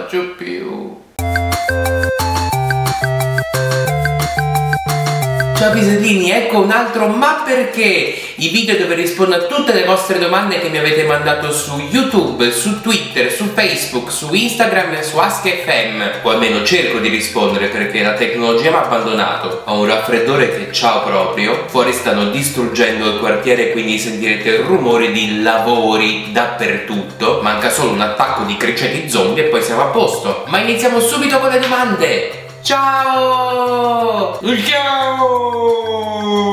faccio più. Ciao pisedini, ecco un altro ma perché, i video dove rispondo a tutte le vostre domande che mi avete mandato su YouTube, su Twitter, su Facebook, su Instagram e su Ask.fm, o almeno cerco di rispondere perché la tecnologia mi ha abbandonato. Ho un raffreddore che ciao proprio, fuori stanno distruggendo il quartiere, quindi sentirete rumori di lavori dappertutto, manca solo un attacco di criceti zombie e poi siamo a posto. Ma iniziamo subito con le domande! Ciao! Ciao!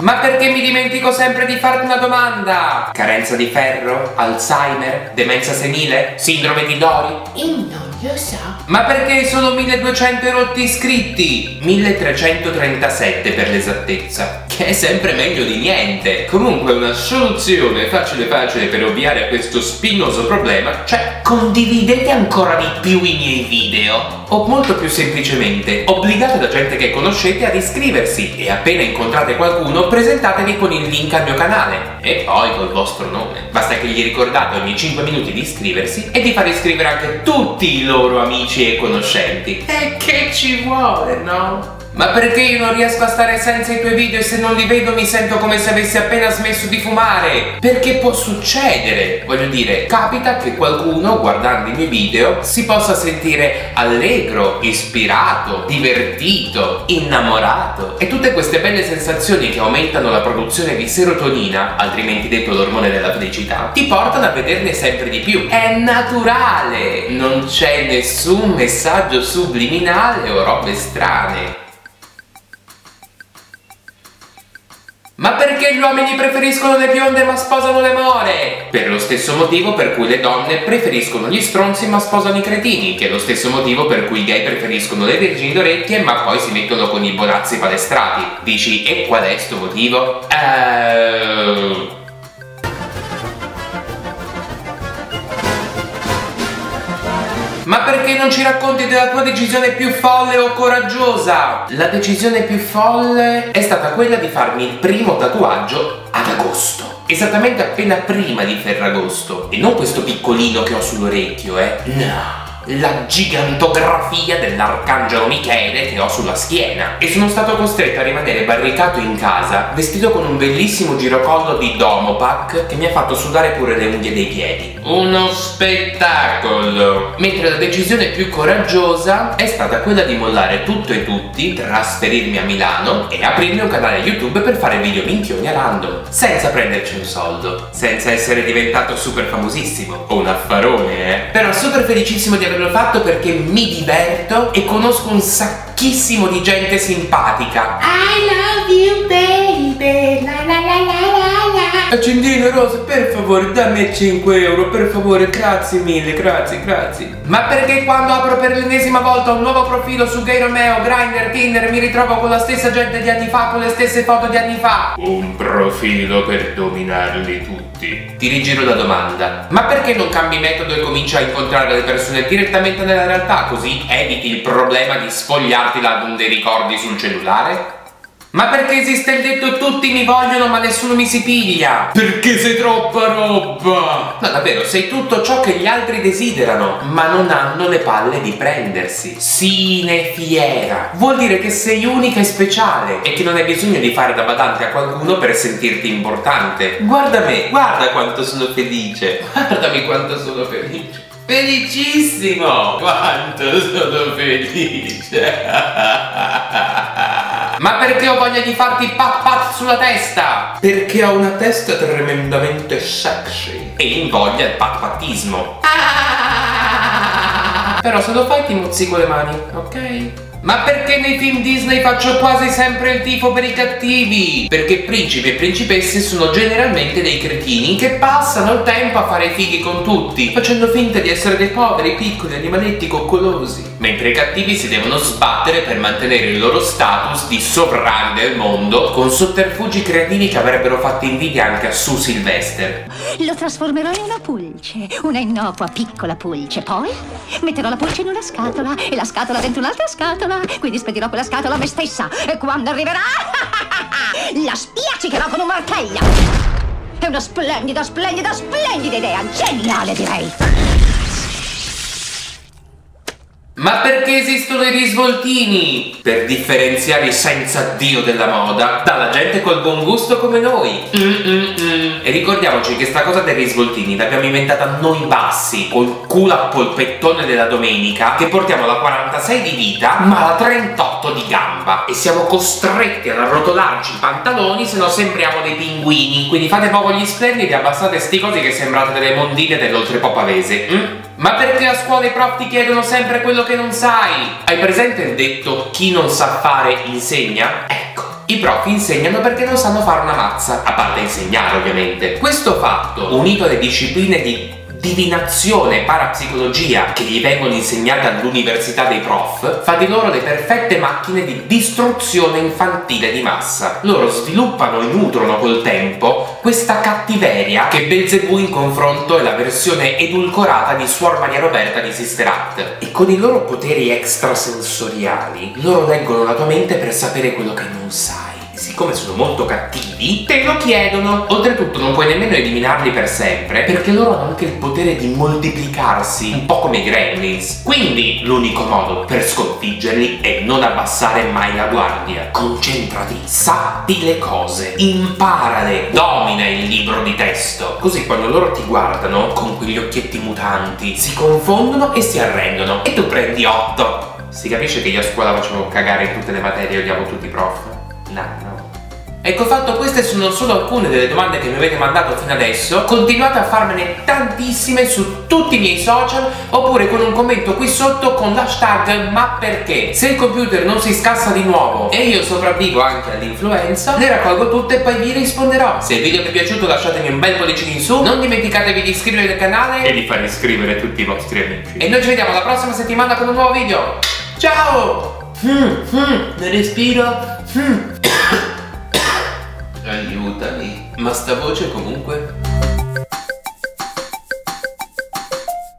Ma perché mi dimentico sempre di farti una domanda? Carenza di ferro? Alzheimer? Demenza senile? Sindrome di Dori? Non lo so. Ma perché sono 1200 rotti iscritti? 1337 per l'esattezza, che è sempre meglio di niente. Comunque una soluzione facile per ovviare a questo spinoso problema, cioè condividete ancora di più i miei video. O molto più semplicemente, obbligate la gente che conoscete ad iscriversi e appena incontrate qualcuno presentatevi con il link al mio canale e poi col vostro nome. Basta che gli ricordate ogni 5 minuti di iscriversi e di far iscrivere anche tutti i loro amici e conoscenti. E che ci vuole, no? Ma perché io non riesco a stare senza i tuoi video e se non li vedo mi sento come se avessi appena smesso di fumare? Perché può succedere, voglio dire, capita che qualcuno guardando i miei video si possa sentire allegro, ispirato, divertito, innamorato e tutte queste belle sensazioni che aumentano la produzione di serotonina, altrimenti detto l'ormone della felicità, ti portano a vederne sempre di più. È naturale, non c'è nessun messaggio subliminale o robe strane. Ma perché gli uomini preferiscono le bionde ma sposano le more? Per lo stesso motivo per cui le donne preferiscono gli stronzi ma sposano i cretini, che è lo stesso motivo per cui i gay preferiscono le vergini d'orecchie ma poi si mettono con i bonazzi palestrati. Dici, e qual è sto motivo? Ma perché non ci racconti della tua decisione più folle o coraggiosa? La decisione più folle è stata quella di farmi il primo tatuaggio ad agosto. Esattamente appena prima di Ferragosto. E non questo piccolino che ho sull'orecchio, no. La gigantografia dell'arcangelo Michele che ho sulla schiena. E sono stato costretto a rimanere barricato in casa vestito con un bellissimo girocollo di Domopac che mi ha fatto sudare pure le unghie dei piedi. Uno spettacolo. Mentre la decisione più coraggiosa è stata quella di mollare tutto e tutti, trasferirmi a Milano e aprirmi un canale YouTube per fare video minchioni a random, senza prenderci un soldo, senza essere diventato super famosissimo o un affarone, Però super felicissimo di averlo fatto perché mi diverto e conosco un sacchissimo di gente simpatica. I love you baby, la la la la la. Accendino Rosa, per favore dammi 5 euro, per favore, grazie mille, grazie. Ma perché quando apro per l'ennesima volta un nuovo profilo su Gay Romeo, Grindr, Tinder mi ritrovo con la stessa gente di anni fa, con le stesse foto di anni fa? Un profilo per dominarli tutti. Ti rigiro la domanda, ma perché non cambi metodo e cominci a incontrare le persone direttamente nella realtà, così eviti il problema di sfogliarti l'album dei ricordi sul cellulare? Ma perché esiste il detto tutti mi vogliono ma nessuno mi si piglia? Perché sei troppa roba! No davvero, sei tutto ciò che gli altri desiderano, ma non hanno le palle di prendersi. Sine fiera. Vuol dire che sei unica e speciale e che non hai bisogno di fare da badante a qualcuno per sentirti importante. Guarda me, guarda quanto sono felice. Guardami quanto sono felice. Felicissimo! Quanto sono felice! Ma perché ho voglia di farti pat pat sulla testa? Perché ho una testa tremendamente sexy e invoglia il pat patismo. Però se lo fai ti mozzico le mani, ok? Ma perché nei film Disney faccio quasi sempre il tifo per i cattivi? Perché principi e principesse sono generalmente dei cretini che passano il tempo a fare i fighi con tutti, facendo finta di essere dei poveri, piccoli animaletti coccolosi. Mentre i cattivi si devono sbattere per mantenere il loro status di sovrani del mondo con sotterfugi creativi che avrebbero fatto invidia anche a Sue Sylvester. Lo trasformerò in una pulce, una innocua piccola pulce. Poi metterò la pulce in una scatola e la scatola dentro un'altra scatola. Quindi spedirò quella scatola a me stessa. E quando arriverà la spiaccicherò con un martello. È una splendida idea. Geniale, direi. Ma perché esistono i risvoltini? Per differenziare i senza Dio della moda dalla gente col buon gusto come noi. E ricordiamoci che sta cosa dei risvoltini l'abbiamo inventata noi bassi, col culo a polpettone della domenica, che portiamo la 46 di vita ma la 38 di gamba, e siamo costretti ad arrotolarci i pantaloni, se no sembriamo dei pinguini. Quindi fate poco gli splendidi e abbassate sti cosi che sembrate delle mondine dell'oltrepo pavese. Ma perché a scuola i prof ti chiedono sempre quello che non sai? Hai presente il detto chi non sa fare insegna? Ecco, i prof insegnano perché non sanno fare una mazza, a parte insegnare ovviamente. Questo fatto, unito alle discipline di divinazione e parapsicologia che gli vengono insegnate all'università dei prof, fa di loro le perfette macchine di distruzione infantile di massa. Loro sviluppano e nutrono col tempo questa cattiveria che Belzebù in confronto è la versione edulcorata di Suor Maria Roberta di Sister Act. E con i loro poteri extrasensoriali loro leggono la tua mente per sapere quello che non sai. Siccome sono molto cattivi, te lo chiedono. Oltretutto non puoi nemmeno eliminarli per sempre, perché loro hanno anche il potere di moltiplicarsi, un po' come i gremlins. Quindi l'unico modo per sconfiggerli è non abbassare mai la guardia. Concentrati, sappi le cose, imparale, domina il libro di testo. Così quando loro ti guardano con quegli occhietti mutanti, si confondono e si arrendono, e tu prendi 8. Si capisce che io a scuola facevo cagare in tutte le materie e odiavo tutti i prof? No. Ecco fatto, queste sono solo alcune delle domande che mi avete mandato fino adesso. Continuate a farmene tantissime su tutti i miei social, oppure con un commento qui sotto con l'hashtag ma perché. Se il computer non si scassa di nuovo e io sopravvivo anche all'influenza, le raccolgo tutte e poi vi risponderò. Se il video vi è piaciuto lasciatemi un bel pollicino in su, non dimenticatevi di iscrivervi al canale e di far iscrivere tutti i vostri amici. E noi ci vediamo la prossima settimana con un nuovo video. Ciao! Respiro. Aiutami. Ma sta voce comunque...